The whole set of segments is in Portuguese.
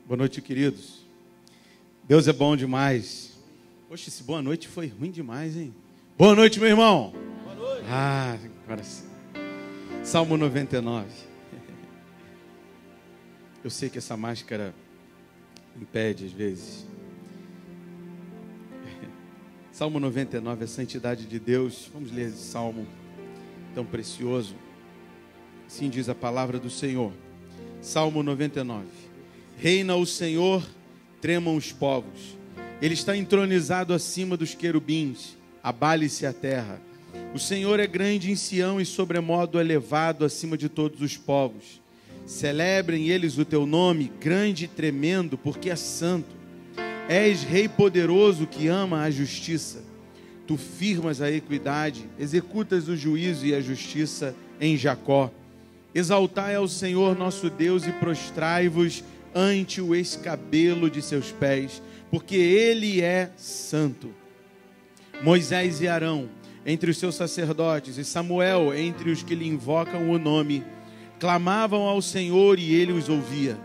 Boa noite, queridos. Deus é bom demais. Poxa, esse boa noite foi ruim demais, hein? Boa noite, meu irmão. Boa noite. Agora sim. Salmo 99. Eu sei que essa máscara impede às vezes. Salmo 99, a santidade de Deus. Vamos ler esse salmo tão precioso. Assim diz a palavra do Senhor. Salmo 99. Reina o Senhor, tremam os povos. Ele está entronizado acima dos querubins. Abale-se a terra. O Senhor é grande em Sião e sobremodo elevado acima de todos os povos. Celebrem eles o teu nome, grande e tremendo, porque é santo. És rei poderoso que ama a justiça. Tu firmas a equidade, executas o juízo e a justiça em Jacó. Exaltai ao Senhor nosso Deus e prostrai-vos ante o escabelo de seus pés, porque Ele é santo. Moisés e Arão, entre os seus sacerdotes, e Samuel, entre os que lhe invocam o nome, clamavam ao Senhor e Ele os ouvia.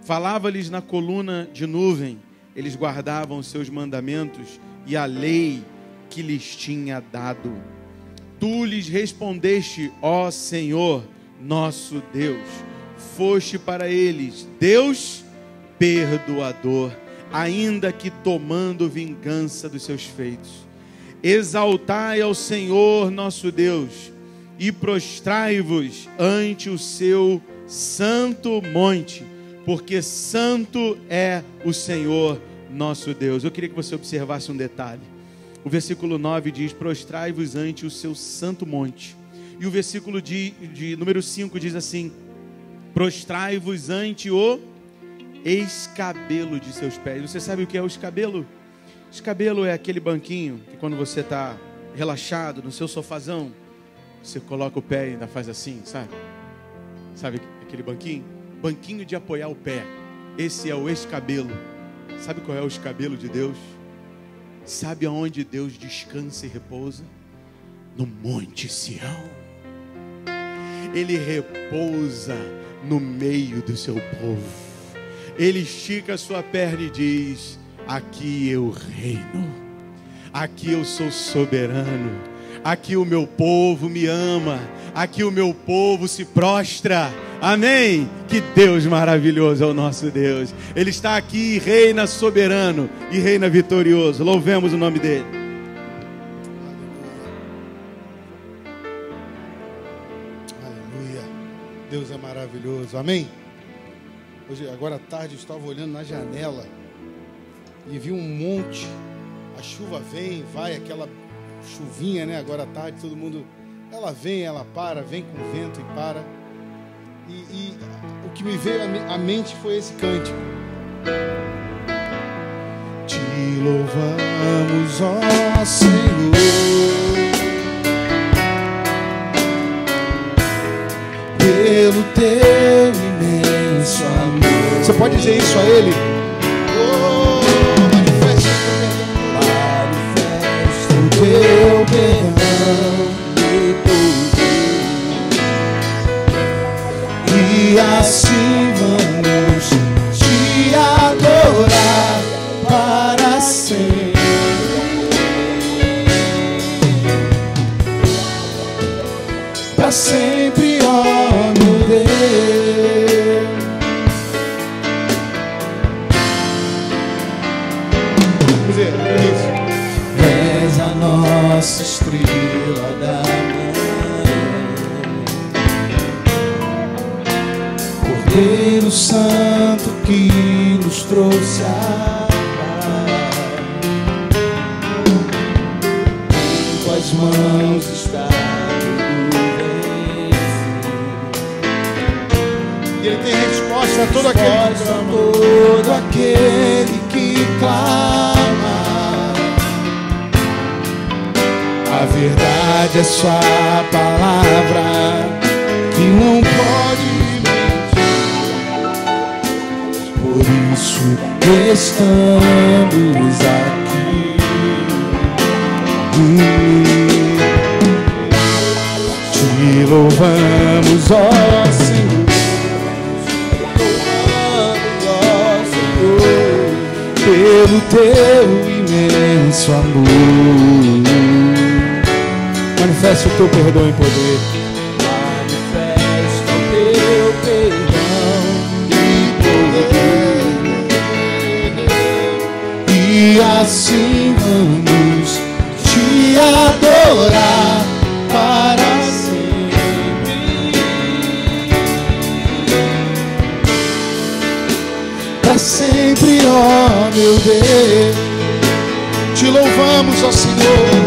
Falava-lhes na coluna de nuvem, eles guardavam os seus mandamentos e a lei que lhes tinha dado. Tu lhes respondeste, ó Senhor, nosso Deus. Foste para eles Deus perdoador, ainda que tomando vingança dos seus feitos. Exaltai ao Senhor nosso Deus e prostrai-vos ante o seu santo monte, porque santo é o Senhor nosso Deus. Eu queria que você observasse um detalhe. O versículo 9 diz, prostrai-vos ante o seu santo monte. E o versículo de número 5 diz assim, prostrai-vos ante o escabelo de seus pés. Você sabe o que é o escabelo? Escabelo é aquele banquinho que quando você está relaxado no seu sofazão, você coloca o pé e ainda faz assim, sabe? Sabe aquele banquinho? Banquinho de apoiar o pé. Esse é o escabelo. Sabe qual é o escabelo de Deus? Sabe aonde Deus descansa e repousa? No Monte Sião. Ele repousa no meio do seu povo. Ele estica a sua perna e diz, aqui eu reino, aqui eu sou soberano, aqui o meu povo me ama, aqui o meu povo se prostra. Amém? Que Deus maravilhoso é o nosso Deus. Ele está aqui e reina soberano e reina vitorioso. Louvemos o nome dele. Aleluia. Deus é maravilhoso. Amém? Hoje, agora à tarde, eu estava olhando na janela e vi um monte. A chuva vem, vai, aquela chuvinha, né? Agora à tarde, todo mundo... Ela vem, ela para, vem com vento e para. E o que me veio à mente foi esse cântico. Te louvamos, ó Senhor, pelo teu imenso amor. Você pode dizer isso a Ele? Manifesta o teu perdão. E assim vamos te adorar para sempre. Para sempre, ó meu Deus. Vamos dizer, isso. És a nossa estrela da Cordeiro Santo que nos trouxe a paz. Em tuas mãos está tudo vencido. E Ele tem resposta a todo aquele que clama. A verdade é sua palavra que não pode. Por isso estamos aqui. Te louvamos, ó Senhor. Te louvamos, ó Senhor. pelo teu imenso amor. Manifeste o teu perdão e poder. Manifesta o teu perdão e poder. E assim vamos te adorar para sempre. Para sempre, ó meu Deus. Te louvamos, ó Senhor.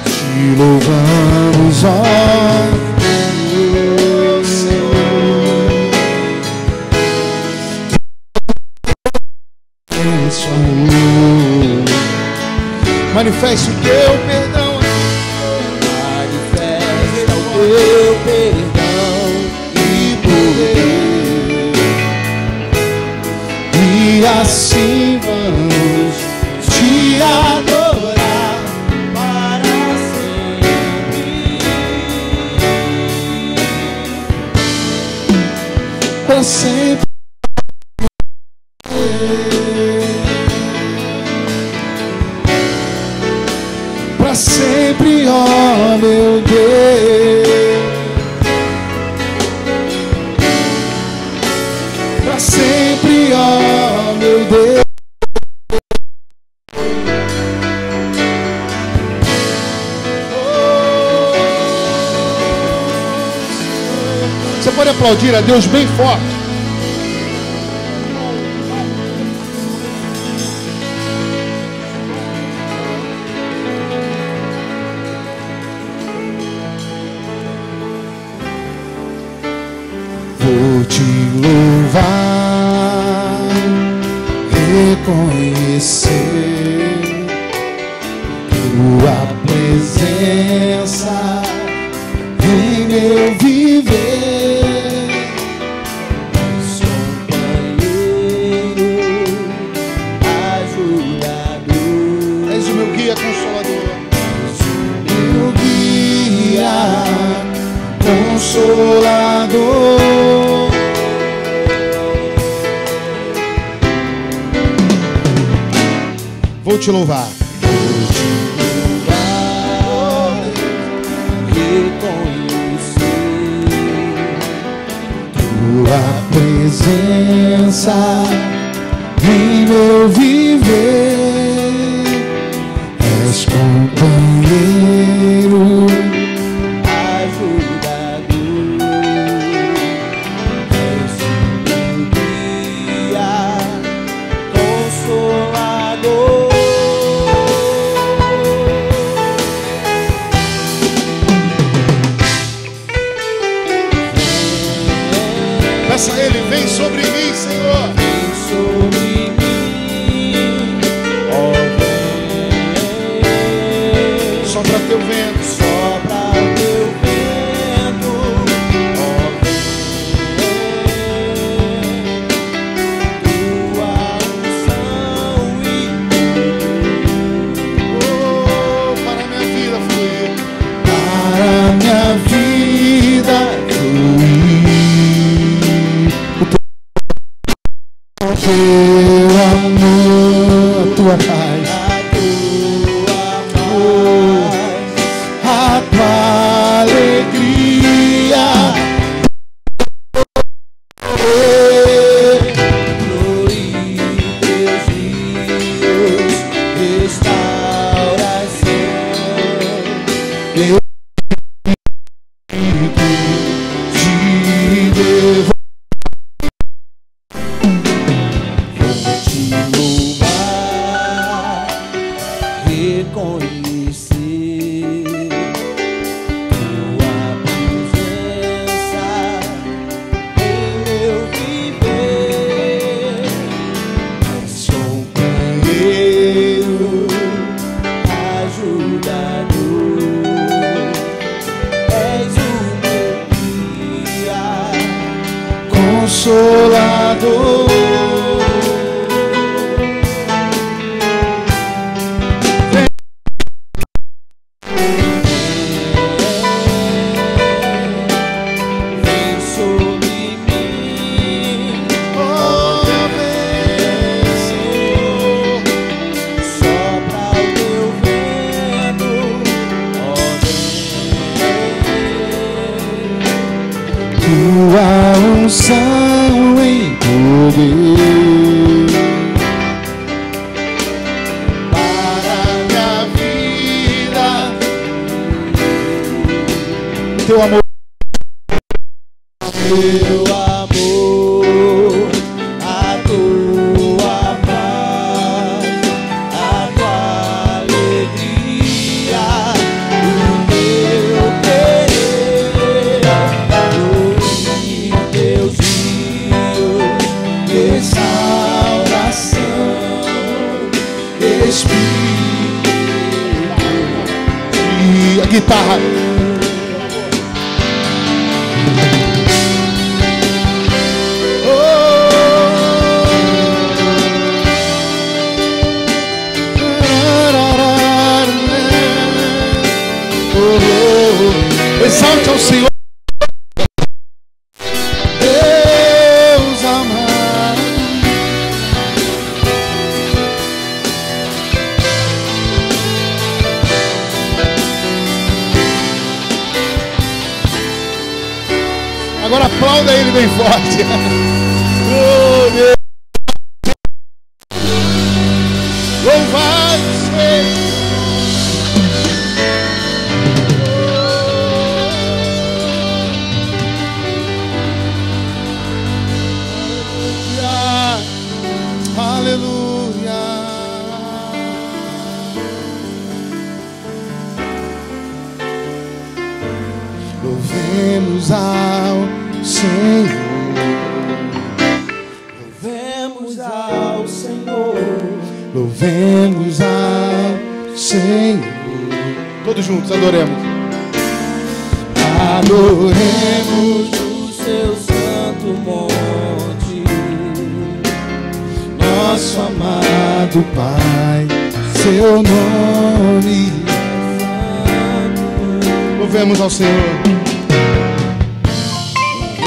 Te louvamos, ó Senhor. Manifeste o teu perdão. Manifesta o teu perdão e poder. E assim vamos te adorar para sempre. Para sempre. Para sempre, ó meu Deus. Para sempre, ó meu Deus. Você pode aplaudir a Deus bem forte. Vou te louvar, reconhecer tua presença em meu viver. És companheiro, ajudador. És o meu guia consolador. És o meu guia consolador. Vou te louvar. Vou te louvar, reconhecer tua presença em meu viver. És companheiro, Ele vem sobre mim, Senhor. Vem sobre mim, ó vem. Sopra teu vento, sopra teu vento, ó vem. Tua unção e poder. Oh, para minha vida fluir. Para minha vida fluir. Teu amor, a tua paz, a tua alegria. Flori teus rios, restauração. Meu Espírito te devolve. Consolador. Vem sobre mim, oh, vem, Senhor. Deus para minha vida. Teu amor, Teu amor, a tua paz, a tua alegria, o teu querer, fluir teus rios de restauração, Espírito. e a guitarra. Exalte ao Senhor. Deus amado, Agora aplauda ele bem forte. Oh, Deus. louvado seja. Aleluia. Louvemos ao Senhor, louvemos ao Senhor, louvemos ao Senhor. Todos juntos, adoremos. Adoremos o seu santo monte, nosso amado Pai, seu nome santo. Louvemos ao Senhor.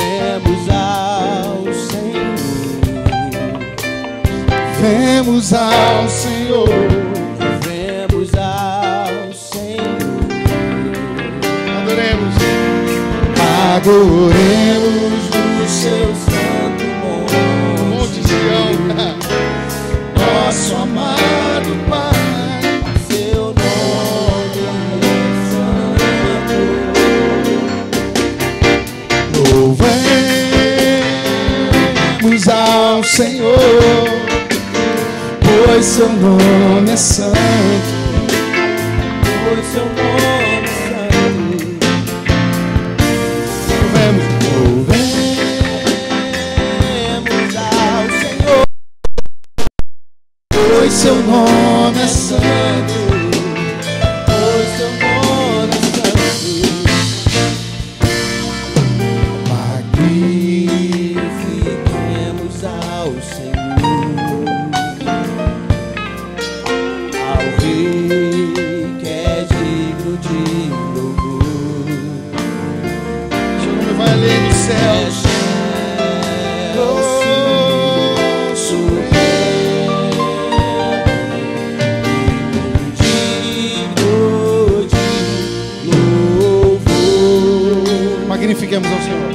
Louvemos ao Senhor, louvemos ao Senhor, louvemos ao Senhor. Adoremos. Adoremos o seu santo monte, Monte Sião. nosso amado Pai, seu nome é santo. Louvemos ao Senhor, pois seu nome é santo, pois seu nome é santo. Louvemos ao Senhor, pois seu nome é santo, pois seu nome é santo. Magnifiquemos ao Senhor, ao Rei que é digno de louvor. Seu nome vai além dos céus. Magnifiquemos ao Senhor.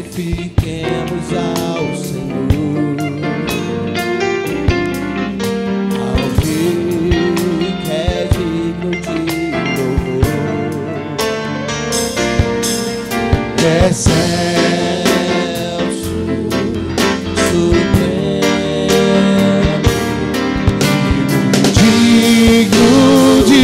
Magnifiquemos ao Senhor, ao Rei que é digno de louvor. Excelso, supremo, digno de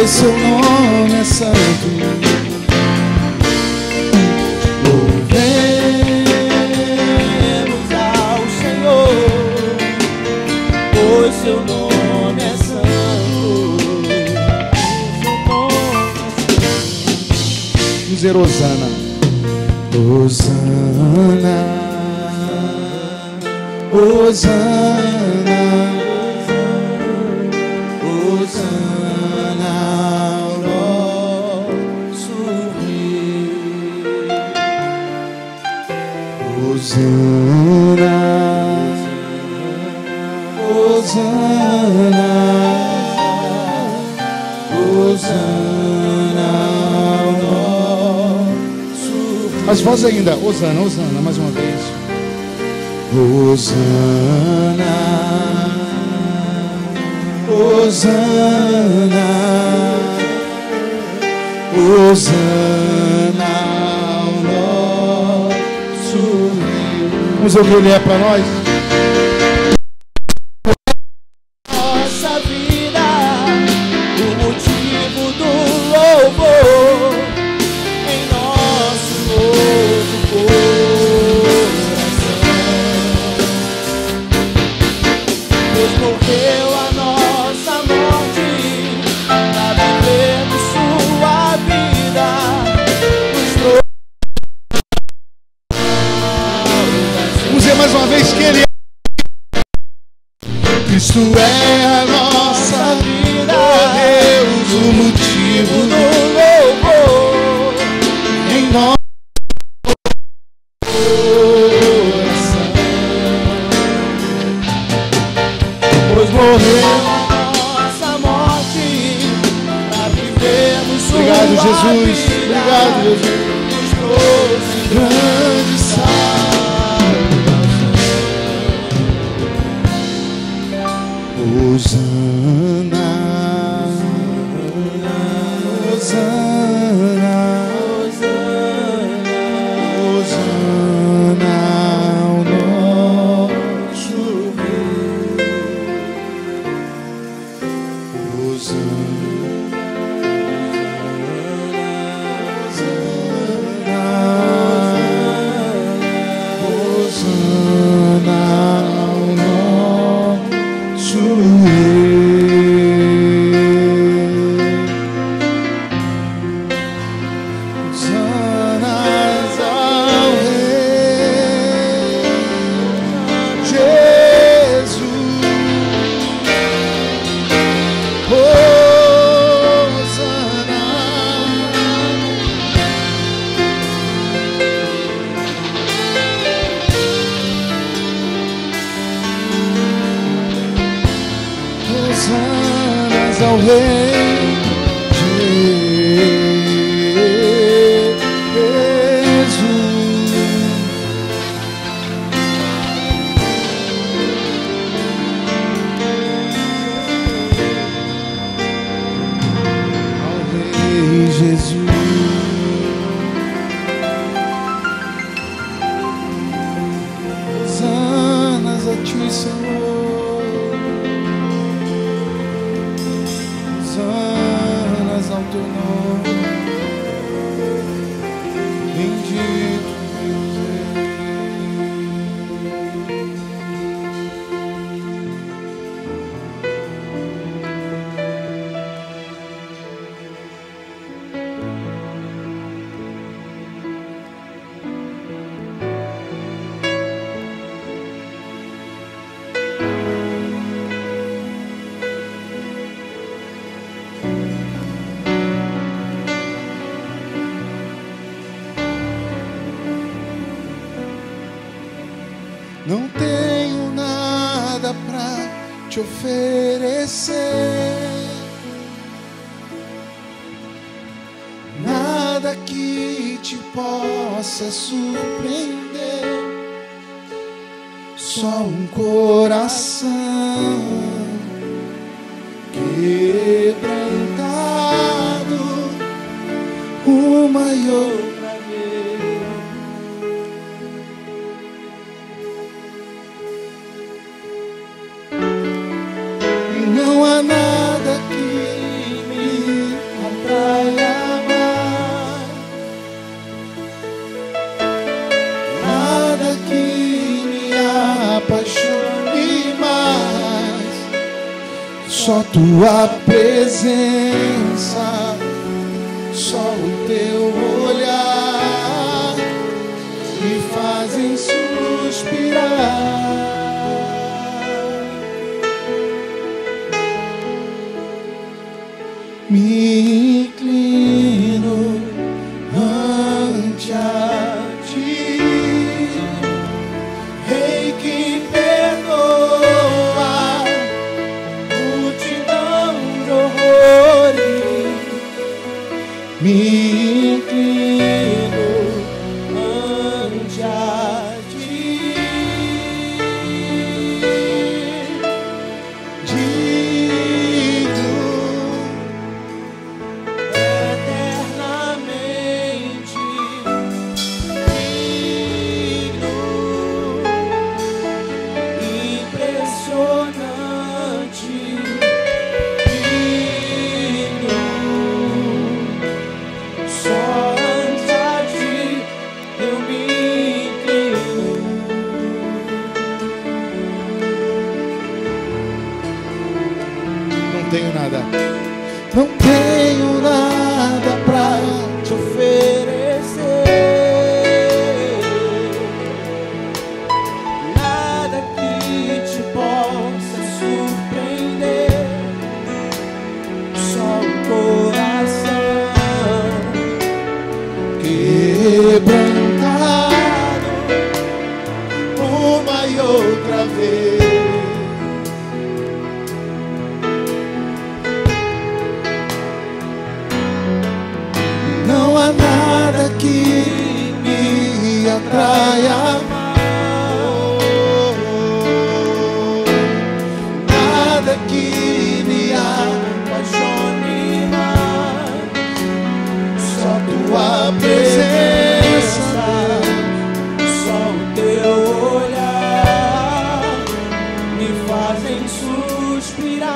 seu nome é santo. Louvemos ao Senhor, pois seu nome é santo. Dizer Hosana. Hosana, Hosana, Hosana ao nosso Rei. Hosana, Hosana, Hosana ao nosso. As vozes ainda, Hosana, Hosana, mais uma vez. Hosana, Hosana, Hosana ao nosso Rei. Vamos ouvir ele é para nós. Nossa vida, o motivo do louvor em nosso novo coração. Deus morreu a nossa morte para vivermos sua vida. Nos trouxe. Vamos dizer mais uma vez que ele é. Cristo é a nossa vida, oh Deus, o motivo do louvor em nosso coração. Pois morreu a nossa morte para vivermos sua Obrigado, Jesus. vida. Obrigado, Jesus. Nos trouxe grande salvação. Hosana, Hosana, Hosana ao nosso Rei. Hosana, Hosana ao nosso Hosanas ao Rei Jesus. Ao Rei Jesus. Hosanas a ti, Senhor. Hosanas ao teu nome, bendito Deus é. Não tenho nada pra te oferecer, nada que te possa surpreender, só um coração quebrantado, uma e outra vez. Não há nada que me atraia mais, nada que me apaixone mais, só tua presença, só o teu olhar me fazem suspirar. Me inclino ante a ti, vai amar. Nada que me apaixone mais, só tua presença, só o teu olhar me fazem suspirar.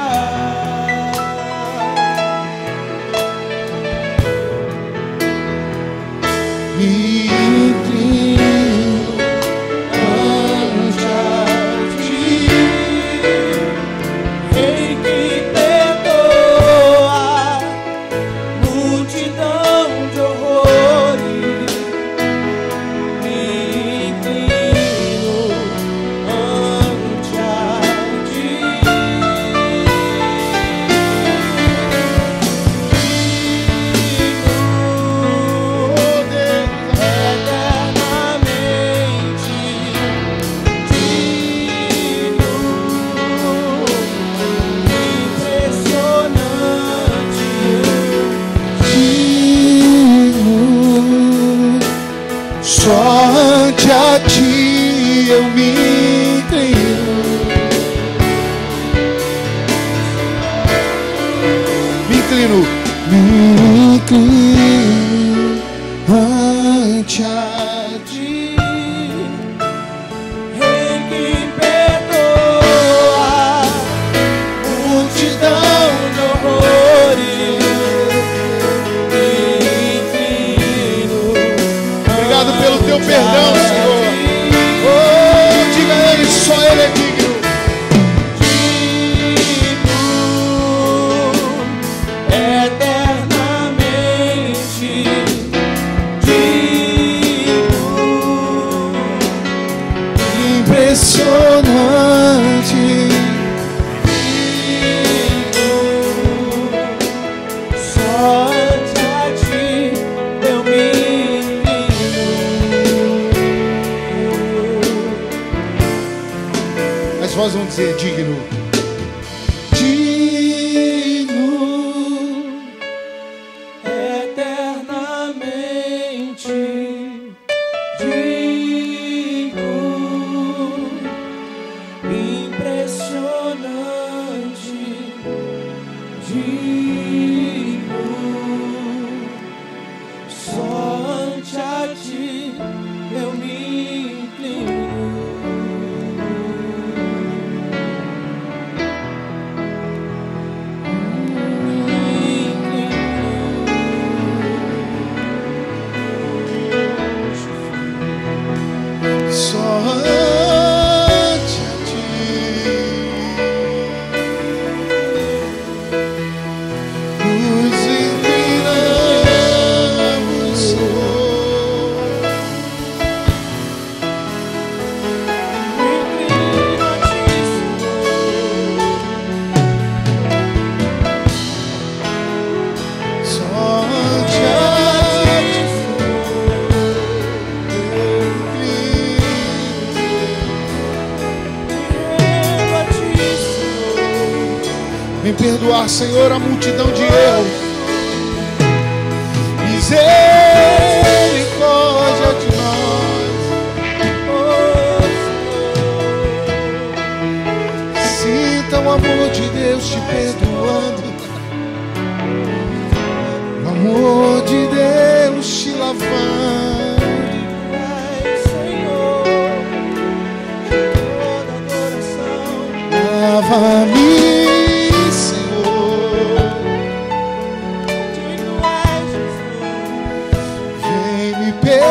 Me inclino ante a ti, Rei que perdoa multidão de horrores. Me inclino ante a ti. Só ante a ti eu me inclino. Me inclino ante a ti, Rei que perdoa multidão de horrores. Obrigado pelo teu perdão, Senhor. Oh, diga a Ele, só Ele é digno. Eternamente digno, impressionante, só ante a ti eu me inclino. As vozes vão dizer digno. Digno, eternamente digno, impressionante, digno, só ante a ti eu me inclino. Só ante a ti nos inclinamos, Senhor. Só ante a ti Vem perdoar, Senhor, a multidão de erros. Misericórdia de nós. Sinta o amor de Deus te perdoando. O amor de Deus te lavando. Lava-me, Senhor. Vem me perdoar.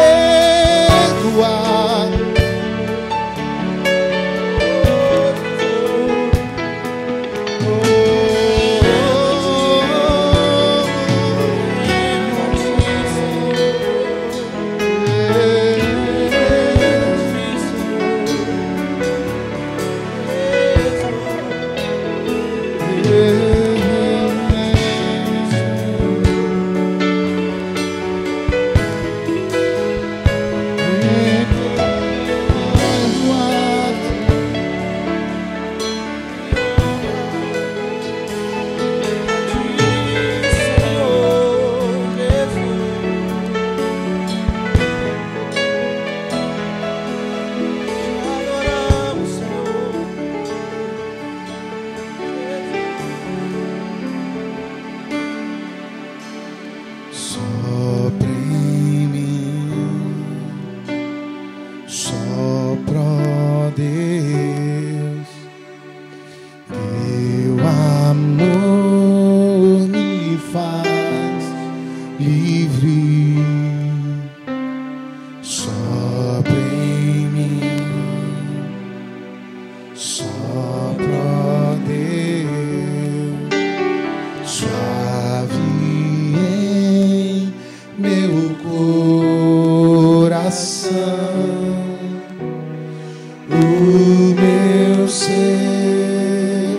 do meu ser,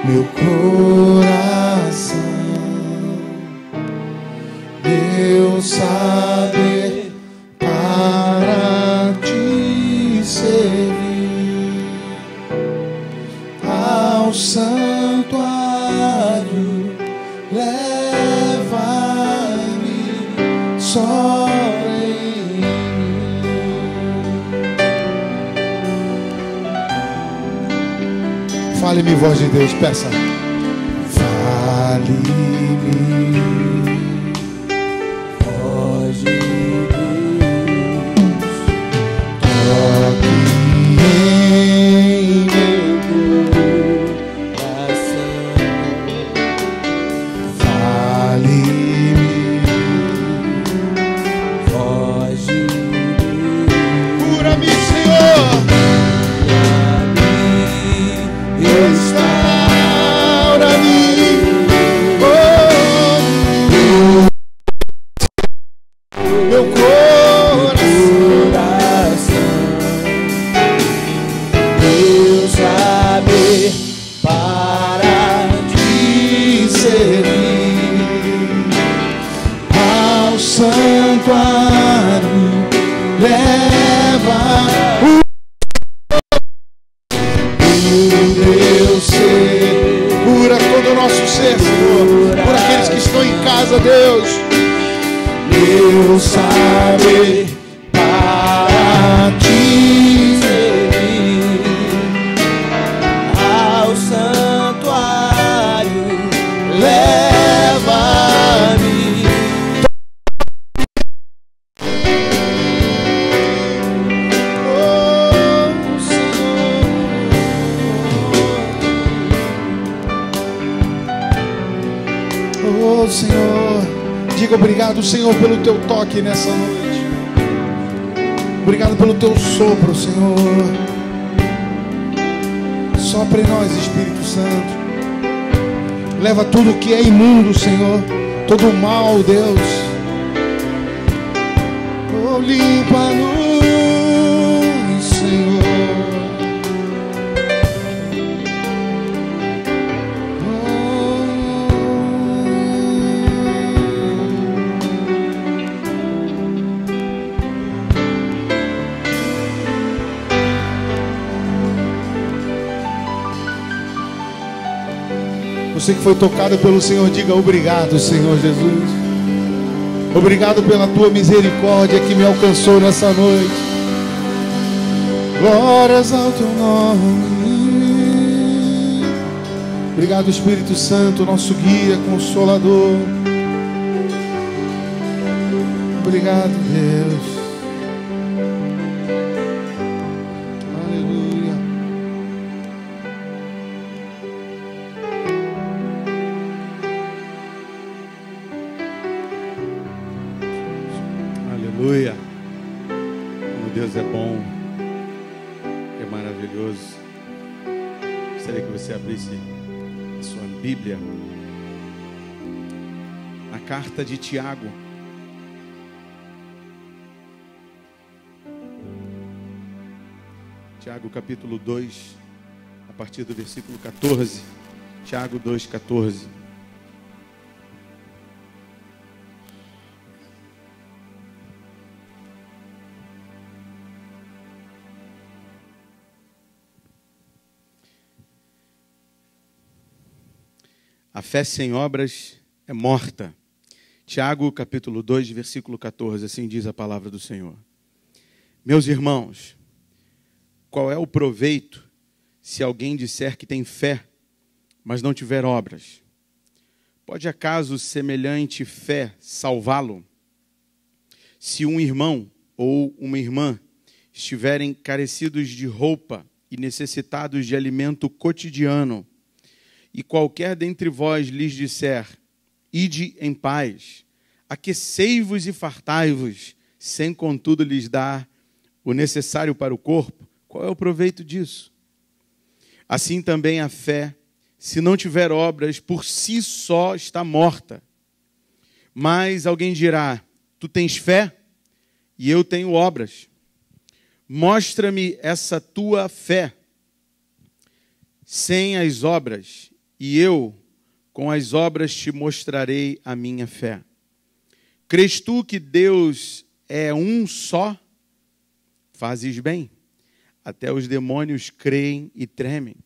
meu coração, meu saber para te servir ao santuário, leva-me só em mim. Fale-me, voz de Deus, peça. Fale-me, voz de Deus, toque em meu coração. Fale-me, voz de Deus, cura-me, Senhor. Restaura-me, meu coração, meu saber para te servir ao santuário, leva o meu ser, cura todo o nosso ser, Senhor, por aqueles que estão em casa, Deus. Meu saber para te servir ao santuário, leva-me. Oh, Senhor, diga obrigado, Senhor, pelo teu toque nessa noite. Obrigado pelo teu sopro, Senhor. Sopra em nós, Espírito Santo. Leva tudo que é imundo, Senhor, todo o mal, Deus. Oh, limpa-nos, Senhor. Você que foi tocado pelo Senhor, diga obrigado, Senhor Jesus. Obrigado pela tua misericórdia que me alcançou nessa noite. Glórias ao teu nome. Obrigado, Espírito Santo, nosso guia, consolador. Obrigado, Deus. Aleluia. Como Deus é bom, é maravilhoso. Gostaria que você abrisse a sua Bíblia na carta de Tiago. Tiago capítulo 2, a partir do versículo 14. Tiago 2, 14. A fé sem obras é morta. Tiago, capítulo 2, versículo 14, assim diz a palavra do Senhor. Meus irmãos, qual é o proveito se alguém disser que tem fé, mas não tiver obras? Pode acaso semelhante fé salvá-lo? Se um irmão ou uma irmã estiverem carecidos de roupa e necessitados de alimento cotidiano, e qualquer dentre vós lhes disser, ide em paz, aquecei-vos e fartai-vos, sem contudo lhes dar o necessário para o corpo, qual é o proveito disso? Assim também a fé, se não tiver obras, por si só está morta. Mas alguém dirá, tu tens fé e eu tenho obras. Mostra-me essa tua fé sem as obras, e eu, com as obras, te mostrarei a minha fé. Crês tu que Deus é um só? Fazes bem. Até os demônios creem e tremem.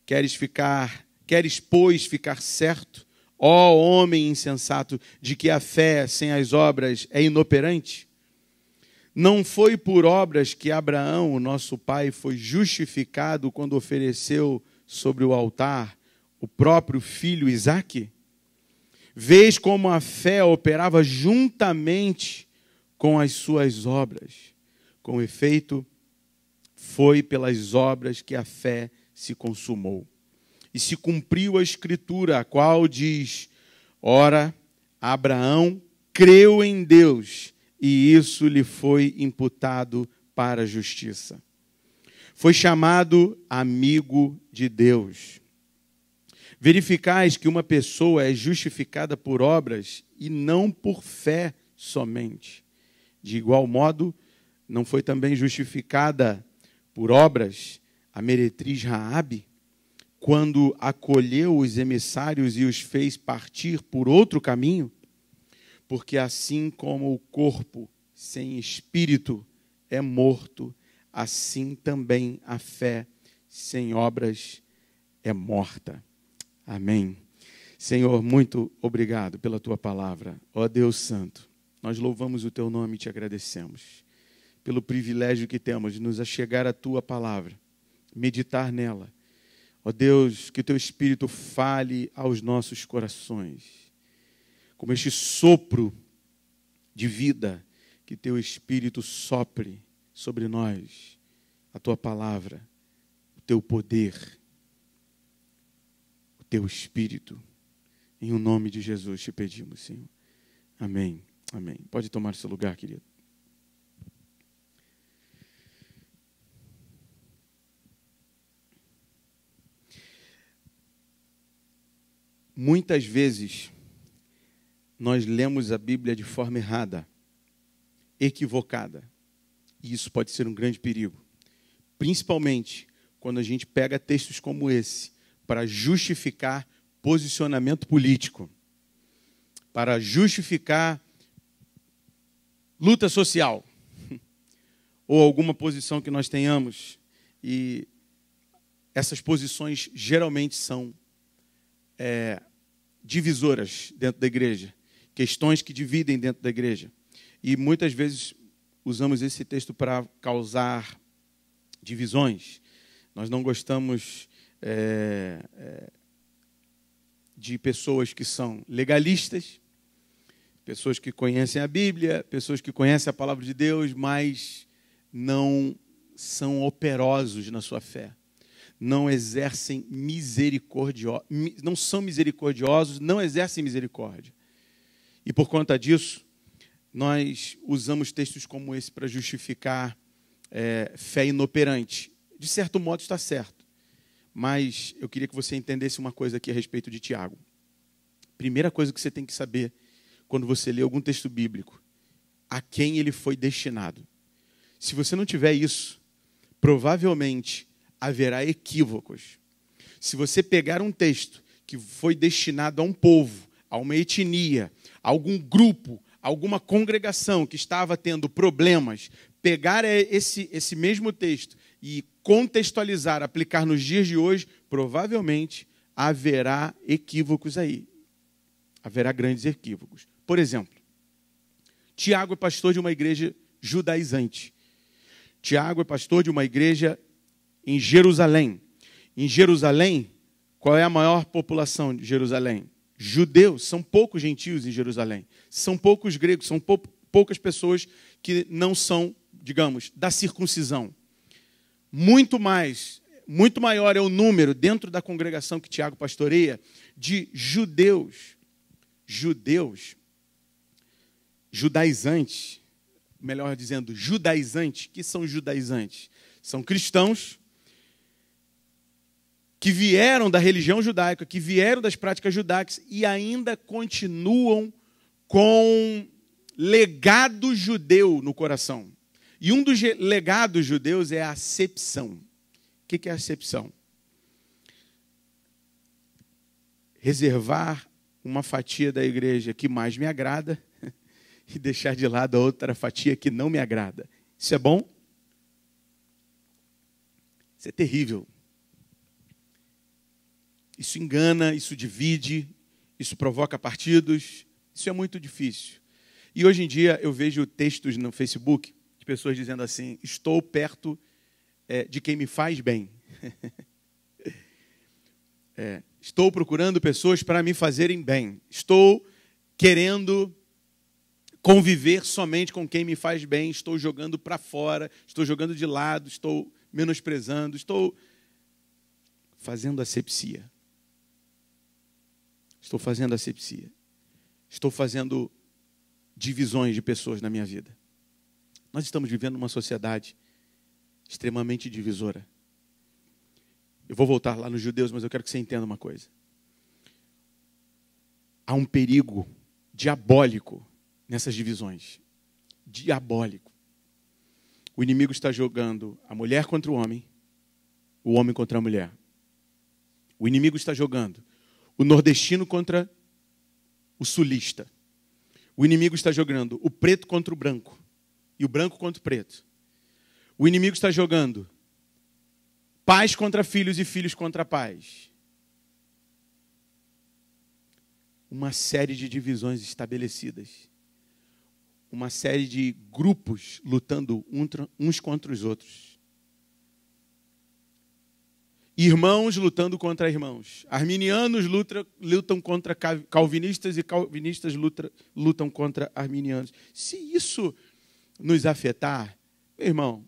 Queres, pois, ficar certo, ó homem insensato, de que a fé sem as obras é inoperante? Não foi por obras que Abraão, o nosso pai, foi justificado quando ofereceu sobre o altar o próprio filho Isaque? Vês como a fé operava juntamente com as suas obras. Com efeito, foi pelas obras que a fé se consumou. E se cumpriu a Escritura, a qual diz: ora, Abraão creu em Deus, e isso lhe foi imputado para a justiça. Foi chamado amigo de Deus. Verificais que uma pessoa é justificada por obras e não por fé somente. De igual modo, não foi também justificada por obras a meretriz Raabe, quando acolheu os emissários e os fez partir por outro caminho? Porque assim como o corpo sem espírito é morto, assim também a fé sem obras é morta. Amém. Senhor, muito obrigado pela tua palavra. Ó Deus Santo, nós louvamos o teu nome e te agradecemos pelo privilégio que temos de nos achegar à tua palavra, meditar nela. Ó Deus, que o teu Espírito fale aos nossos corações, como este sopro de vida, que teu Espírito sopre sobre nós, a tua palavra, o teu poder, o teu Espírito. Em o nome de Jesus te pedimos, Senhor. Amém. Amém. Pode tomar seu lugar, querido. Muitas vezes nós lemos a Bíblia de forma errada, equivocada. E isso pode ser um grande perigo. Principalmente quando a gente pega textos como esse para justificar posicionamento político, para justificar luta social, ou alguma posição que nós tenhamos. E essas posições geralmente são divisoras dentro da igreja, questões que dividem dentro da igreja. E muitas vezes usamos esse texto para causar divisões. Nós não gostamos de pessoas que são legalistas, pessoas que conhecem a Bíblia, pessoas que conhecem a palavra de Deus, mas não são operosos na sua fé. Não exercem não são misericordiosos, não exercem misericórdia. E por conta disso, nós usamos textos como esse para justificar fé inoperante. De certo modo está certo, mas eu queria que você entendesse uma coisa aqui a respeito de Tiago. Primeira coisa que você tem que saber quando você lê algum texto bíblico: a quem ele foi destinado. Se você não tiver isso, provavelmente haverá equívocos. Se você pegar um texto que foi destinado a um povo, a uma etnia, a algum grupo, a alguma congregação que estava tendo problemas, pegar esse mesmo texto e contextualizar, aplicar nos dias de hoje, provavelmente haverá equívocos aí. Haverá grandes equívocos. Por exemplo, Tiago é pastor de uma igreja judaizante. Tiago é pastor de uma igreja em Jerusalém. Em Jerusalém, qual é a maior população de Jerusalém? Judeus. São poucos gentios em Jerusalém. São poucos gregos, são poucas pessoas que não são, digamos, da circuncisão. Muito maior é o número dentro da congregação que Tiago pastoreia de judeus. Judaizantes, melhor dizendo, judaizantes. Que são judaizantes? São cristãos que vieram da religião judaica, que vieram das práticas judaicas e ainda continuam com legado judeu no coração. E um dos legados judeus é a acepção. O que é a acepção? Reservar uma fatia da igreja que mais me agrada e deixar de lado a outra fatia que não me agrada. Isso é bom? Isso é terrível. Isso engana, isso divide, isso provoca partidos. Isso é muito difícil. E hoje em dia eu vejo textos no Facebook de pessoas dizendo assim: estou perto de quem me faz bem. Estou procurando pessoas para me fazerem bem. Estou querendo conviver somente com quem me faz bem. Estou jogando para fora, estou jogando de lado, estou menosprezando, estou fazendo asepsia. Estou fazendo asepsia. Estou fazendo divisões de pessoas na minha vida. Nós estamos vivendo uma sociedade extremamente divisora. Eu vou voltar lá nos judeus, mas eu quero que você entenda uma coisa. Há um perigo diabólico nessas divisões. Diabólico. O inimigo está jogando a mulher contra o homem contra a mulher. O inimigo está jogando o nordestino contra o sulista. O inimigo está jogando o preto contra o branco e o branco contra o preto. O inimigo está jogando pais contra filhos e filhos contra pais. Uma série de divisões estabelecidas. Uma série de grupos lutando uns contra os outros. Irmãos lutando contra irmãos. Arminianos lutam contra calvinistas e calvinistas lutam contra arminianos. Se isso nos afetar, meu irmão,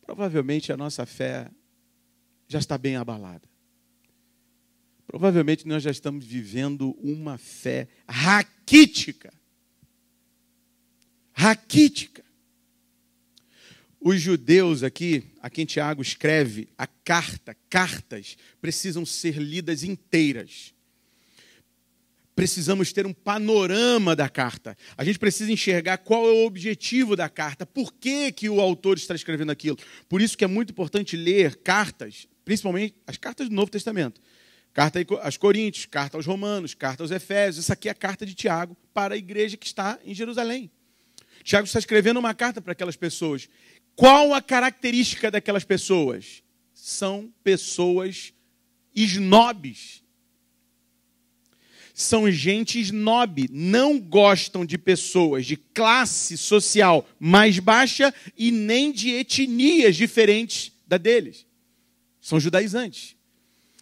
provavelmente a nossa fé já está bem abalada. Provavelmente nós já estamos vivendo uma fé raquítica. Raquítica. Os judeus aqui, a quem Tiago escreve a cartas, precisam ser lidas inteiras. Precisamos ter um panorama da carta. A gente precisa enxergar qual é o objetivo da carta. Por que o autor está escrevendo aquilo? Por isso que é muito importante ler cartas, principalmente as cartas do Novo Testamento. Carta aos Coríntios, carta aos Romanos, carta aos Efésios. Essa aqui é a carta de Tiago para a igreja que está em Jerusalém. Tiago está escrevendo uma carta para aquelas pessoas. Qual a característica daquelas pessoas? São pessoas snobs. São gente snob. Não gostam de pessoas de classe social mais baixa e nem de etnias diferentes da deles. São judaizantes.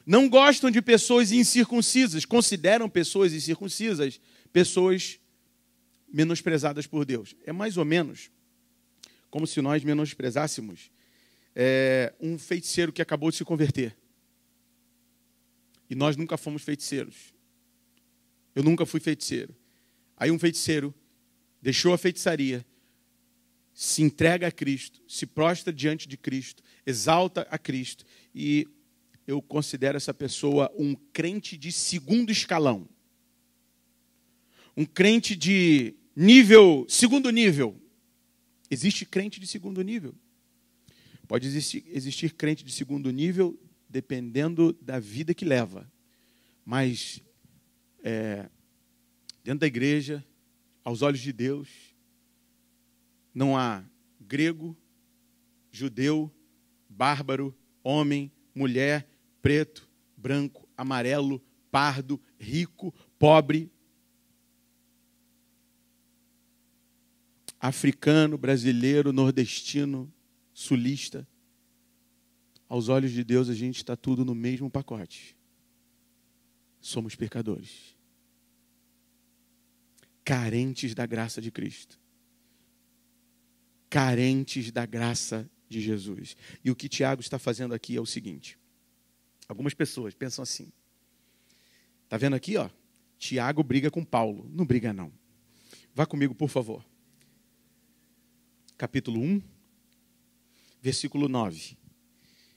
Não gostam de pessoas incircuncisas. Consideram pessoas incircuncisas pessoas menosprezadas por Deus. É mais ou menos como se nós menosprezássemos um feiticeiro que acabou de se converter. E nós nunca fomos feiticeiros. Eu nunca fui feiticeiro. Aí um feiticeiro deixou a feitiçaria, se entrega a Cristo, se prostra diante de Cristo, exalta a Cristo. E eu considero essa pessoa um crente de segundo escalão. Um crente de segundo nível. Existe crente de segundo nível. Pode existir crente de segundo nível dependendo da vida que leva. Mas dentro da igreja, aos olhos de Deus, não há grego, judeu, bárbaro, homem, mulher, preto, branco, amarelo, pardo, rico, pobre, africano, brasileiro, nordestino, sulista. Aos olhos de Deus, a gente está tudo no mesmo pacote. Somos pecadores. Carentes da graça de Cristo. Carentes da graça de Jesus. E o que Tiago está fazendo aqui é o seguinte. Algumas pessoas pensam assim. Está vendo aqui, ó? Tiago briga com Paulo. Não briga, não. Vá comigo, por favor. Capítulo 1, versículo 9.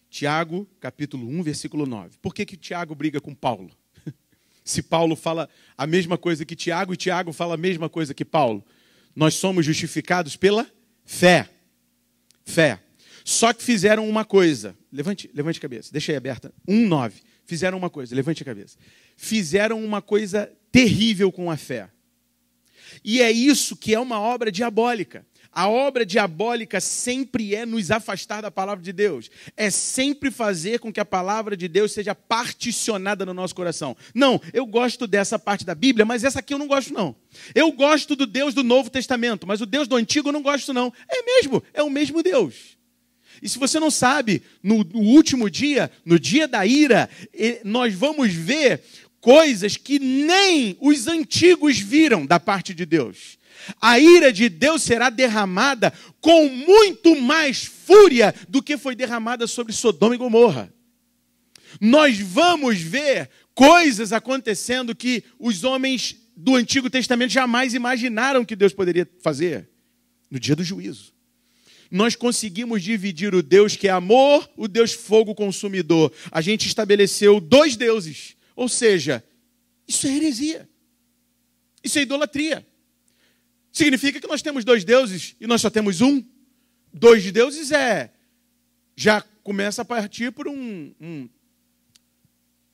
Tiago, capítulo 1, versículo 9. Por que Tiago briga com Paulo? Se Paulo fala a mesma coisa que Tiago e Tiago fala a mesma coisa que Paulo. Nós somos justificados pela fé. Fé. Só que fizeram uma coisa. Levante a cabeça. Deixa aí aberta. 1:9. Fizeram uma coisa. Levante a cabeça. Fizeram uma coisa terrível com a fé. E é isso que é uma obra diabólica. A obra diabólica sempre é nos afastar da palavra de Deus. É sempre fazer com que a palavra de Deus seja particionada no nosso coração. Não, eu gosto dessa parte da Bíblia, mas essa aqui eu não gosto não. Eu gosto do Deus do Novo Testamento, mas o Deus do Antigo eu não gosto não. É o mesmo Deus. E se você não sabe, no último dia, no dia da ira, nós vamos ver coisas que nem os antigos viram da parte de Deus. A ira de Deus será derramada com muito mais fúria do que foi derramada sobre Sodoma e Gomorra. Nós vamos ver coisas acontecendo que os homens do Antigo Testamento jamais imaginaram que Deus poderia fazer no dia do juízo. Nós conseguimos dividir o Deus que é amor, o Deus fogo consumidor. A gente estabeleceu 2 deuses. Ou seja, isso é heresia. Isso é idolatria. Significa que nós temos 2 deuses e nós só temos um. 2 deuses já começa a partir por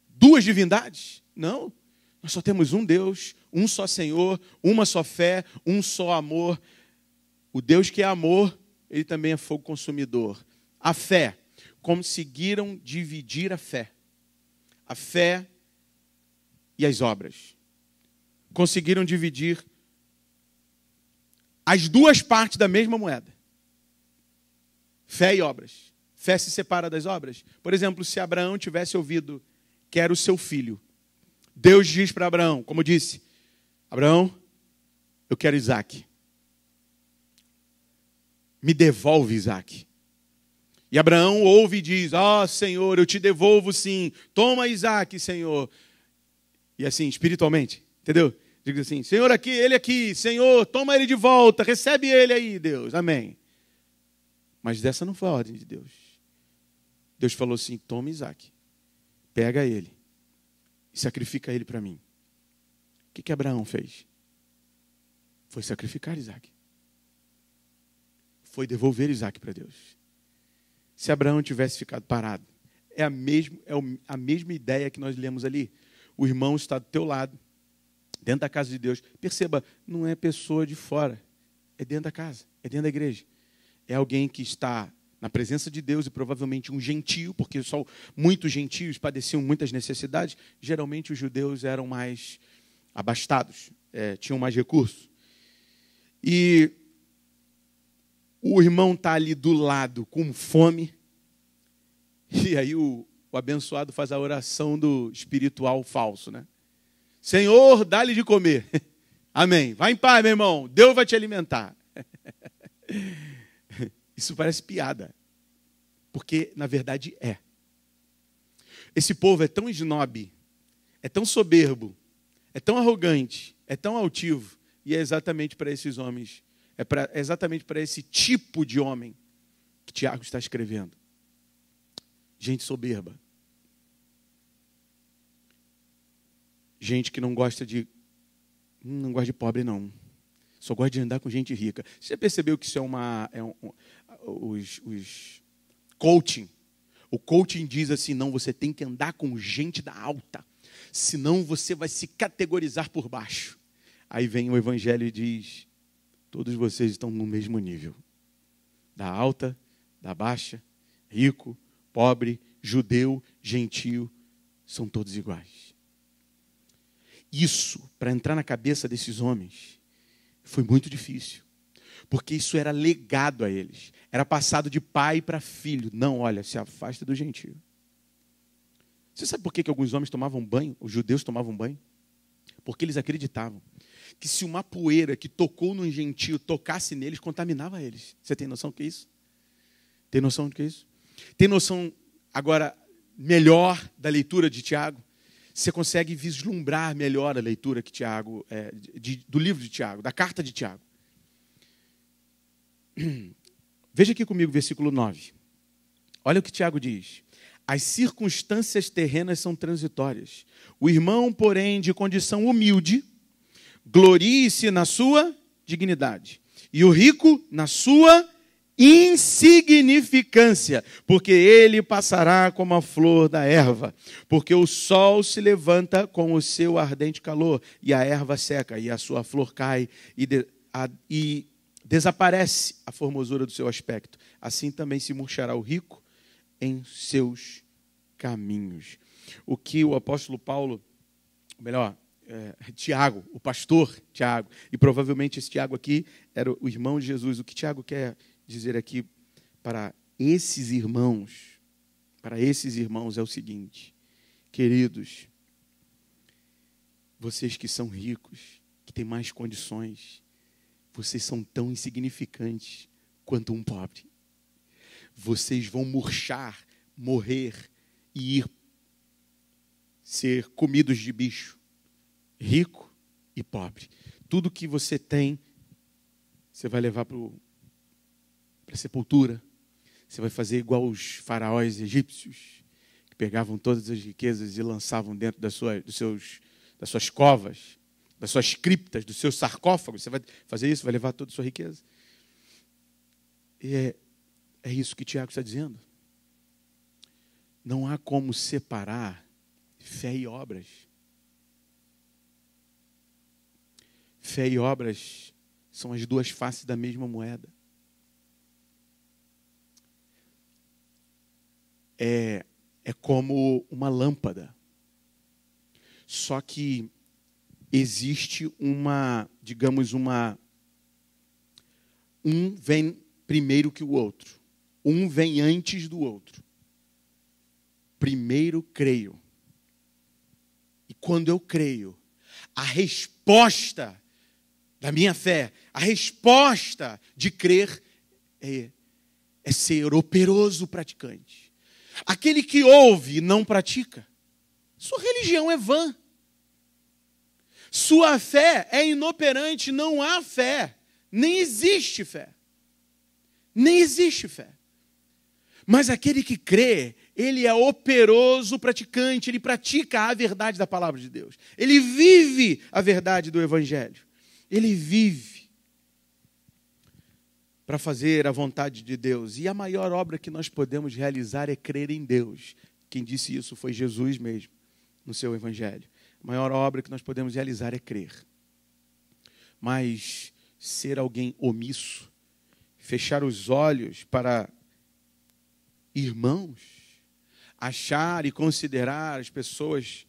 2 divindades. Não, nós só temos um Deus, um só Senhor, uma só fé, um só amor. O Deus que é amor, ele também é fogo consumidor. A fé, conseguiram dividir a fé. A fé e as obras. Conseguiram dividir as 2 partes da mesma moeda. Fé e obras. Fé se separa das obras. Por exemplo, se Abraão tivesse ouvido que era o seu filho, Deus diz para Abraão, como disse, Abraão, eu quero Isaac. Me devolve Isaac. E Abraão ouve e diz, Senhor, eu te devolvo sim. Toma Isaac, Senhor. E assim, espiritualmente, entendeu? Diga assim, Senhor aqui, ele aqui, Senhor, toma ele de volta, recebe ele aí, Deus, amém. Mas dessa não foi a ordem de Deus. Deus falou assim, toma Isaac, pega ele e sacrifica ele para mim. O que Abraão fez? Foi sacrificar Isaac. Foi devolver Isaac para Deus. Se Abraão tivesse ficado parado, é a mesma ideia que nós lemos ali. O irmão está do teu lado, dentro da casa de Deus. Perceba, não é pessoa de fora. É dentro da casa, é dentro da igreja. É alguém que está na presença de Deus e provavelmente um gentio, porque só muitos gentios padeciam muitas necessidades. Geralmente os judeus eram mais abastados, tinham mais recursos. E o irmão está ali do lado com fome. E aí o abençoado faz a oração do espiritual falso, né? Senhor, dá-lhe de comer. Amém. Vai em paz, meu irmão. Deus vai te alimentar. Isso parece piada. Porque, na verdade, é. Esse povo é tão snob, é tão soberbo, é tão arrogante, é tão altivo. E é exatamente para esses homens, é exatamente para esse tipo de homem que Tiago está escrevendo. Gente soberba. Gente que não gosta de pobre, não. Só gosta de andar com gente rica. Você já percebeu que isso os coaching? O coaching diz assim, não, você tem que andar com gente da alta, senão você vai se categorizar por baixo. Aí vem o evangelho e diz, todos vocês estão no mesmo nível. Da alta, da baixa, rico, pobre, judeu, gentio, são todos iguais. Isso, para entrar na cabeça desses homens, foi muito difícil. Porque isso era legado a eles. Era passado de pai para filho. Não, olha, se afasta do gentio. Você sabe por que alguns homens tomavam banho? Os judeus tomavam banho? Porque eles acreditavam que se uma poeira que tocou num gentio tocasse neles, contaminava eles. Você tem noção do que é isso? Tem noção do que é isso? Tem noção, agora, melhor da leitura de Tiago? Você consegue vislumbrar melhor a leitura que Tiago, do livro de Tiago, da carta de Tiago. Veja aqui comigo o versículo 9. Olha o que Tiago diz. As circunstâncias terrenas são transitórias. O irmão, porém, de condição humilde, glorie-se na sua dignidade. E o rico na sua insignificância, porque ele passará como a flor da erva, porque o sol se levanta com o seu ardente calor, e a erva seca, e a sua flor cai, e desaparece a formosura do seu aspecto. Assim também se murchará o rico em seus caminhos. O que o apóstolo Paulo, melhor, Tiago, o pastor Tiago, e provavelmente esse Tiago aqui era o irmão de Jesus. O que Tiago quer dizer aqui para esses irmãos é o seguinte: queridos, vocês que são ricos, que têm mais condições, vocês são tão insignificantes quanto um pobre. Vocês vão murchar, morrer e ser comidos de bicho. Rico e pobre. Tudo que você tem, você vai levar para a sepultura. Você vai fazer igual os faraós egípcios, que pegavam todas as riquezas e lançavam dentro das suas covas, das suas criptas, dos seus sarcófagos. Você vai fazer isso, vai levar toda a sua riqueza. E é isso que Tiago está dizendo. Não há como separar fé e obras. Fé e obras são as duas faces da mesma moeda. É como uma lâmpada. Só que existe um vem primeiro que o outro. Um vem antes do outro. Primeiro creio. E quando eu creio, a resposta da minha fé, a resposta de crer é ser operoso praticante. Aquele que ouve e não pratica, sua religião é vã. Sua fé é inoperante, não há fé. Nem existe fé. Nem existe fé. Mas aquele que crê, ele é operoso praticante, ele pratica a verdade da palavra de Deus. Ele vive a verdade do Evangelho. Ele vive para fazer a vontade de Deus. E a maior obra que nós podemos realizar é crer em Deus. Quem disse isso foi Jesus mesmo, no seu Evangelho. A maior obra que nós podemos realizar é crer. Mas ser alguém omisso, fechar os olhos para irmãos, achar e considerar as pessoas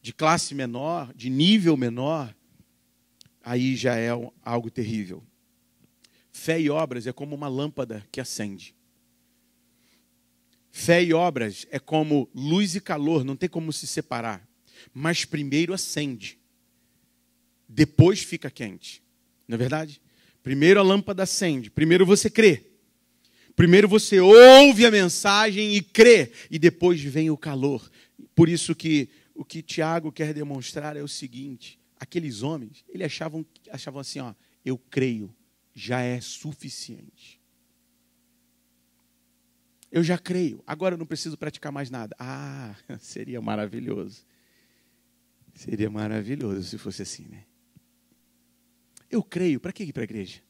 de classe menor, de nível menor, aí já é algo terrível. Fé e obras é como uma lâmpada que acende. Fé e obras é como luz e calor, não tem como se separar. Mas primeiro acende, depois fica quente. Não é verdade? Primeiro a lâmpada acende, primeiro você crê. Primeiro você ouve a mensagem e crê, e depois vem o calor. Por isso que o que Tiago quer demonstrar é o seguinte: aqueles homens, eles achavam assim, eu creio, já é suficiente. Eu já creio, agora eu não preciso praticar mais nada. Seria maravilhoso. Seria maravilhoso se fosse assim, né? Eu creio, para que ir para a igreja?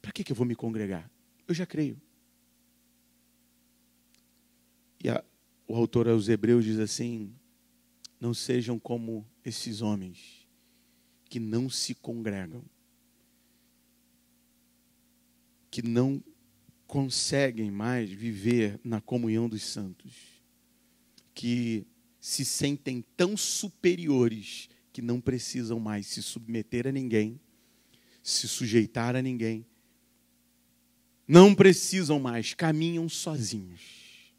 Para que eu vou me congregar? Eu já creio. E o autor aos Hebreus diz assim: não sejam como esses homens que não se congregam, que não conseguem mais viver na comunhão dos santos, que se sentem tão superiores que não precisam mais se submeter a ninguém, se sujeitar a ninguém, não precisam mais, caminham sozinhos.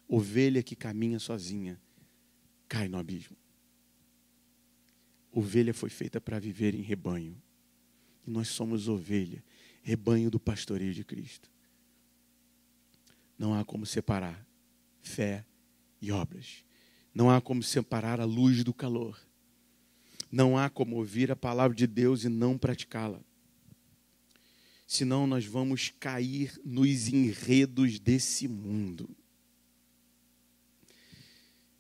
Ovelha que caminha sozinha cai no abismo. Ovelha foi feita para viver em rebanho. E nós somos ovelha, rebanho do pastoreio de Cristo. Não há como separar fé e obras. Não há como separar a luz do calor. Não há como ouvir a palavra de Deus e não praticá-la. Senão nós vamos cair nos enredos desse mundo.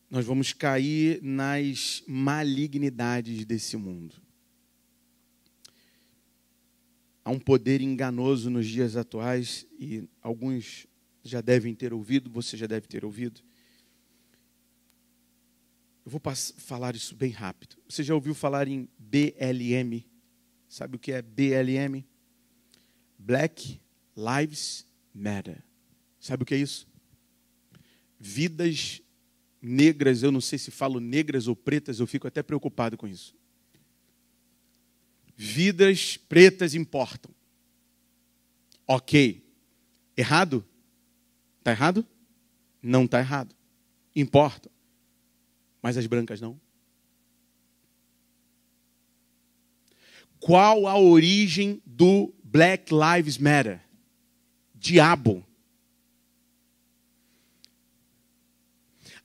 Nós vamos cair nas malignidades desse mundo. Há um poder enganoso nos dias atuais, e alguns já devem ter ouvido, você já deve ter ouvido. Eu vou falar isso bem rápido. Você já ouviu falar em BLM? Sabe o que é BLM? Black Lives Matter. Sabe o que é isso? Vidas negras, eu não sei se falo negras ou pretas, eu fico até preocupado com isso. Vidas pretas importam. Ok. Errado? Está errado? Não está errado. Importam. Mas as brancas não. Qual a origem do Black Lives Matter? Diabo.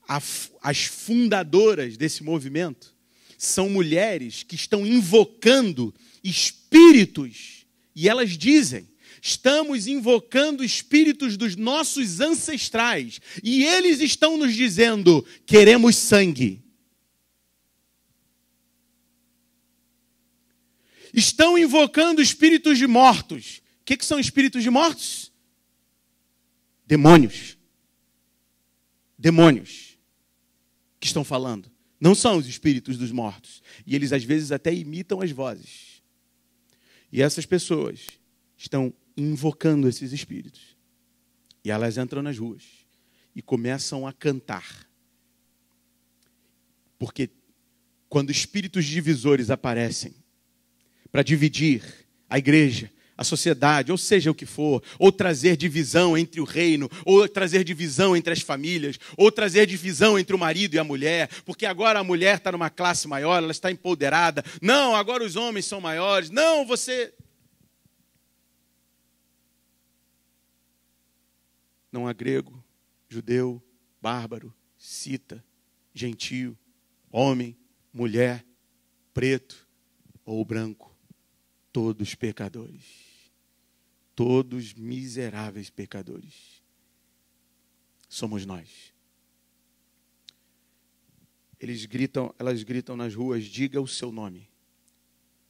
As fundadoras desse movimento são mulheres que estão invocando espíritos. E elas dizem: estamos invocando espíritos dos nossos ancestrais. E eles estão nos dizendo: queremos sangue. Estão invocando espíritos de mortos. O que são espíritos de mortos? Demônios. Demônios que estão falando. Não são os espíritos dos mortos. E eles às vezes até imitam as vozes. E essas pessoas estão invocando esses espíritos. E elas entram nas ruas e começam a cantar. Porque quando espíritos divisores aparecem para dividir a igreja, a sociedade, ou seja o que for, ou trazer divisão entre o reino, ou trazer divisão entre as famílias, ou trazer divisão entre o marido e a mulher, porque agora a mulher está numa classe maior, ela está empoderada. Não, agora os homens são maiores. Não, você... Não há grego, judeu, bárbaro, cita, gentio, homem, mulher, preto ou branco. Todos pecadores. Todos miseráveis pecadores. Somos nós. Elas gritam nas ruas: diga o seu nome.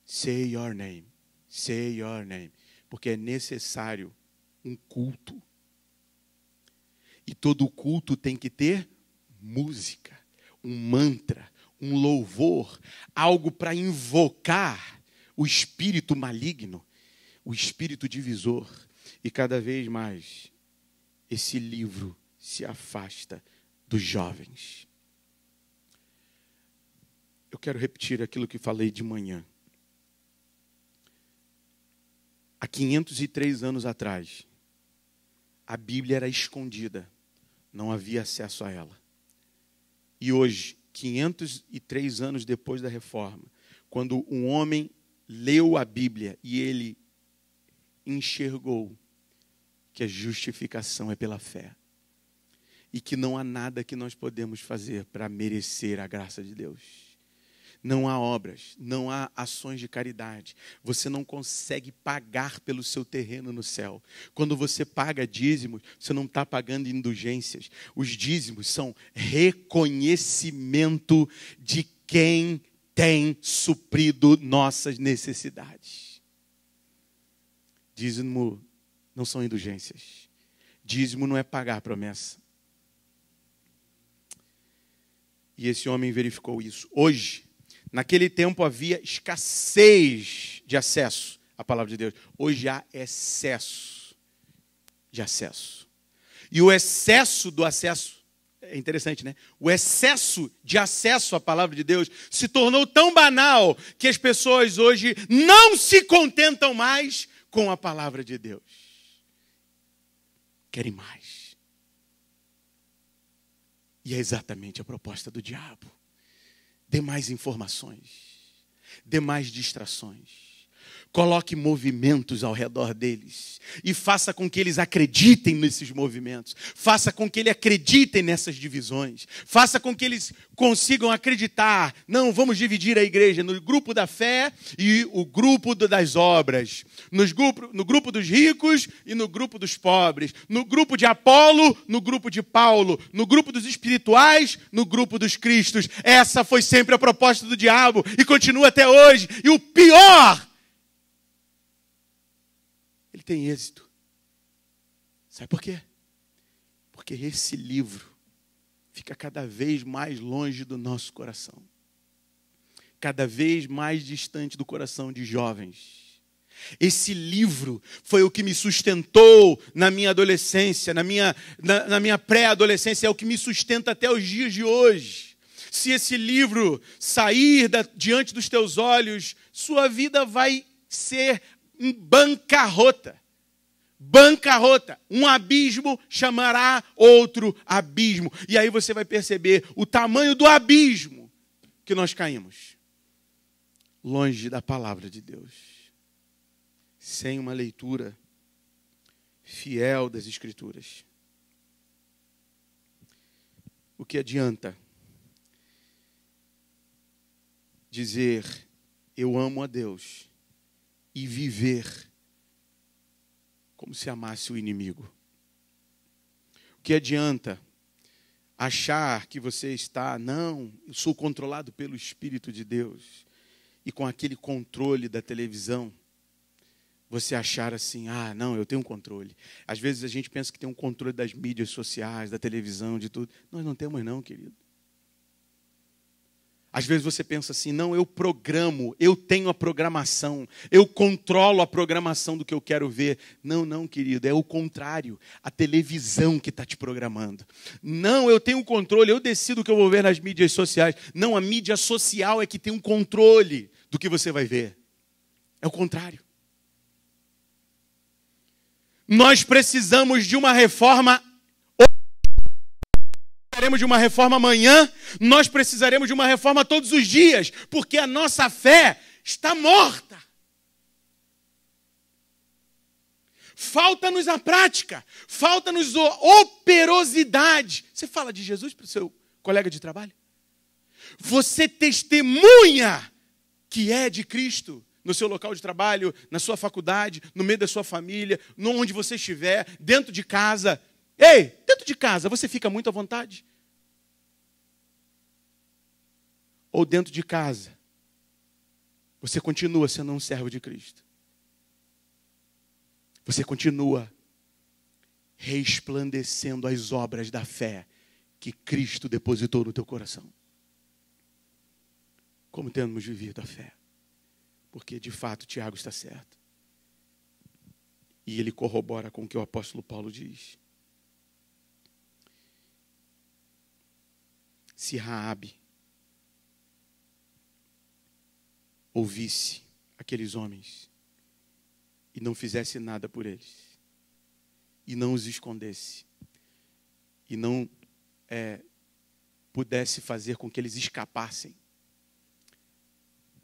Say your name. Say your name. Porque é necessário um culto. E todo culto tem que ter música, um mantra, um louvor, algo para invocar o espírito maligno, o espírito divisor. E cada vez mais esse livro se afasta dos jovens. Eu quero repetir aquilo que falei de manhã. Há 503 anos atrás, a Bíblia era escondida, não havia acesso a ela. E hoje, 503 anos depois da Reforma, quando um homem leu a Bíblia e ele enxergou que a justificação é pela fé e que não há nada que nós podemos fazer para merecer a graça de Deus. Não há obras, não há ações de caridade. Você não consegue pagar pelo seu terreno no céu. Quando você paga dízimos, você não está pagando indulgências. Os dízimos são reconhecimento de quem tem suprido nossas necessidades. Dízimo não são indulgências. Dízimo não é pagar promessa. E esse homem verificou isso. Hoje, naquele tempo havia escassez de acesso à palavra de Deus. Hoje há excesso de acesso. E o excesso do acesso, é interessante, né? O excesso de acesso à palavra de Deus se tornou tão banal que as pessoas hoje não se contentam mais com a palavra de Deus. Querem mais. E é exatamente a proposta do diabo. Dê mais informações. Dê mais distrações. Coloque movimentos ao redor deles. E faça com que eles acreditem nesses movimentos. Faça com que eles acreditem nessas divisões. Faça com que eles consigam acreditar. Não, vamos dividir a igreja no grupo da fé e o grupo das obras. No grupo dos ricos e no grupo dos pobres. No grupo de Apolo, no grupo de Paulo. No grupo dos espirituais, no grupo dos cristos. Essa foi sempre a proposta do diabo e continua até hoje. E o pior tem êxito. Sabe por quê? Porque esse livro fica cada vez mais longe do nosso coração. Cada vez mais distante do coração de jovens. Esse livro foi o que me sustentou na minha adolescência, na minha pré-adolescência, é o que me sustenta até os dias de hoje. Se esse livro sair diante dos teus olhos, sua vida vai ser em bancarrota. Bancarrota. Um abismo chamará outro abismo. E aí você vai perceber o tamanho do abismo que nós caímos. Longe da palavra de Deus. Sem uma leitura fiel das Escrituras. O que adianta dizer eu amo a Deus e viver como se amasse o inimigo? O que adianta achar que você está, não, eu sou controlado pelo Espírito de Deus, e com aquele controle da televisão, você achar assim, não, eu tenho um controle. Às vezes a gente pensa que tem um controle das mídias sociais, da televisão, de tudo. Nós não temos não, querido. Às vezes você pensa assim, não, eu programo, eu tenho a programação, eu controlo a programação do que eu quero ver. Não, não, querido, é o contrário. A televisão que está te programando. Não, eu tenho o controle, eu decido o que eu vou ver nas mídias sociais. Não, a mídia social é que tem um controle do que você vai ver. É o contrário. Nós precisamos de uma reforma. Precisaremos de uma reforma amanhã. Nós precisaremos de uma reforma todos os dias, porque a nossa fé está morta. Falta-nos a prática, falta-nos a operosidade. Você fala de Jesus para o seu colega de trabalho? Você testemunha que é de Cristo no seu local de trabalho, na sua faculdade, no meio da sua família, onde você estiver, dentro de casa. Ei, dentro de casa, você fica muito à vontade? Ou dentro de casa, você continua sendo um servo de Cristo? Você continua resplandecendo as obras da fé que Cristo depositou no teu coração? Como temos vivido a fé? Porque, de fato, Tiago está certo. E ele corrobora com o que o apóstolo Paulo diz. Se Raabe ouvisse aqueles homens e não fizesse nada por eles, e não os escondesse, e não pudesse fazer com que eles escapassem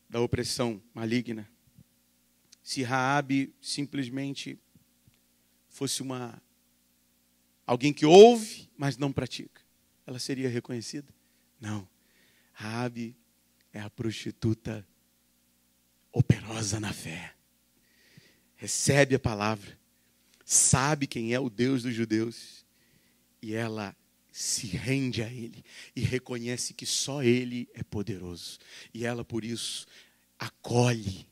da opressão maligna, se Raabe simplesmente fosse alguém que ouve, mas não pratica, ela seria reconhecida? Não. Raabe é a prostituta operosa na fé. Recebe a palavra, sabe quem é o Deus dos judeus, e ela se rende a Ele e reconhece que só Ele é poderoso. E ela, por isso, acolhe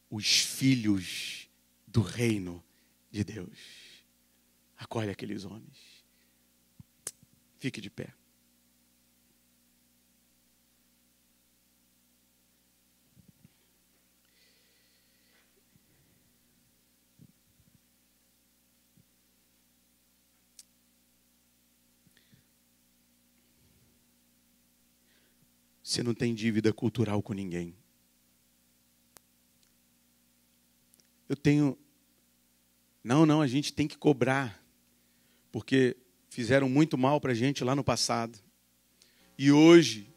os filhos do reino de Deus. Acolhe aqueles homens. Fique de pé. Você não tem dívida cultural com ninguém. Eu tenho... Não, a gente tem que cobrar. Porque fizeram muito mal para a gente lá no passado. E hoje,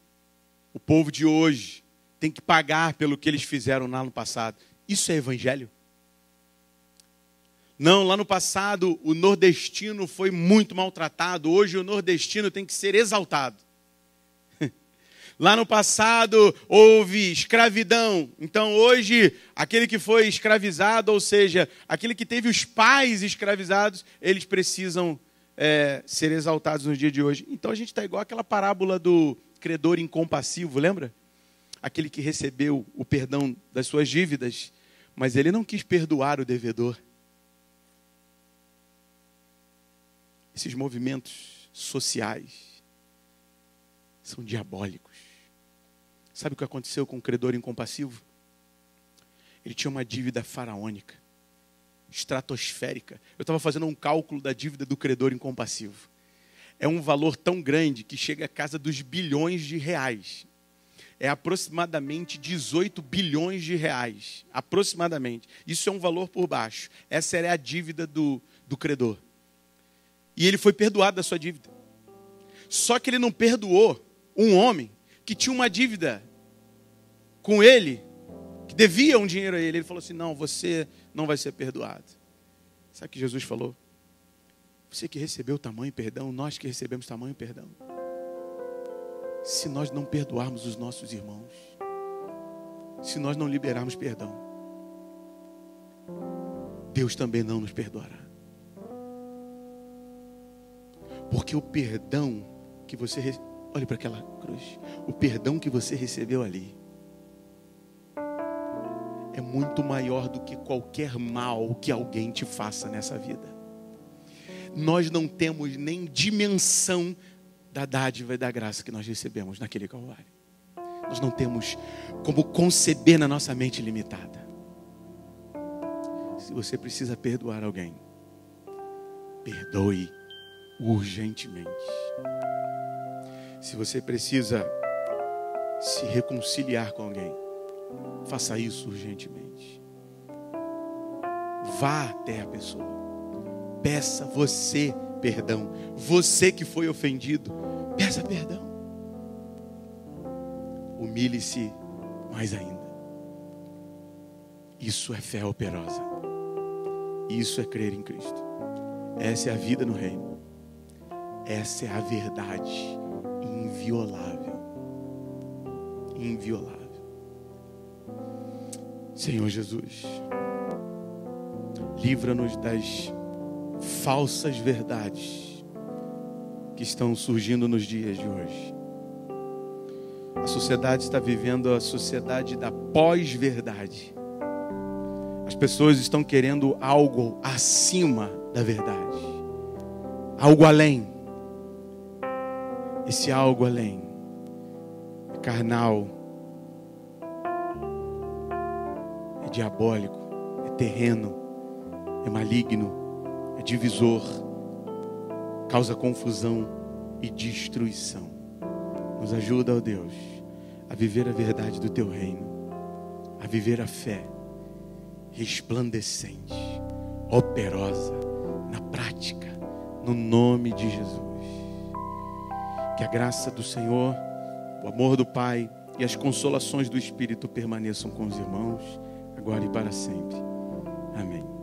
o povo de hoje tem que pagar pelo que eles fizeram lá no passado. Isso é evangelho? Não, lá no passado o nordestino foi muito maltratado. Hoje o nordestino tem que ser exaltado. Lá no passado houve escravidão. Então hoje, aquele que foi escravizado, ou seja, aquele que teve os pais escravizados, eles precisam ser exaltados no dia de hoje. Então a gente está igual aquela parábola do credor incompassivo, lembra? Aquele que recebeu o perdão das suas dívidas, mas ele não quis perdoar o devedor. Esses movimentos sociais são diabólicos. Sabe o que aconteceu com o credor incompassivo? Ele tinha uma dívida faraônica, estratosférica. Eu estava fazendo um cálculo da dívida do credor incompassivo. É um valor tão grande que chega à casa dos bilhões de reais. É aproximadamente 18 bilhões de reais. Aproximadamente. Isso é um valor por baixo. Essa era a dívida do credor. E ele foi perdoado da sua dívida. Só que ele não perdoou um homem que tinha uma dívida com ele, que devia um dinheiro a ele. Ele falou assim, não, você não vai ser perdoado. Sabe o que Jesus falou? Você que recebeu tamanho perdão, nós que recebemos tamanho perdão. Se nós não perdoarmos os nossos irmãos, se nós não liberarmos perdão, Deus também não nos perdoará. Porque o perdão que você... Olhe para aquela cruz. O perdão que você recebeu ali é muito maior do que qualquer mal que alguém te faça nessa vida. Nós não temos nem dimensão da dádiva e da graça que nós recebemos naquele Calvário. Nós não temos como conceber na nossa mente limitada. Se você precisa perdoar alguém, perdoe urgentemente. Se você precisa se reconciliar com alguém, faça isso urgentemente. Vá até a pessoa. Peça você perdão. Você que foi ofendido, peça perdão. Humilhe-se mais ainda. Isso é fé operosa. Isso é crer em Cristo. Essa é a vida no reino. Essa é a verdade inviolável. Inviolável. Senhor Jesus, livra-nos das falsas verdades que estão surgindo nos dias de hoje. A sociedade está vivendo a sociedade da pós-verdade. As pessoas estão querendo algo acima da verdade, algo além. Esse algo além é carnal, é diabólico, é terreno, é maligno, é divisor, causa confusão e destruição. Nos ajuda, ó Deus, a viver a verdade do Teu reino, a viver a fé resplandecente, operosa, na prática, no nome de Jesus. Que a graça do Senhor, o amor do Pai e as consolações do Espírito permaneçam com os irmãos, agora e para sempre. Amém.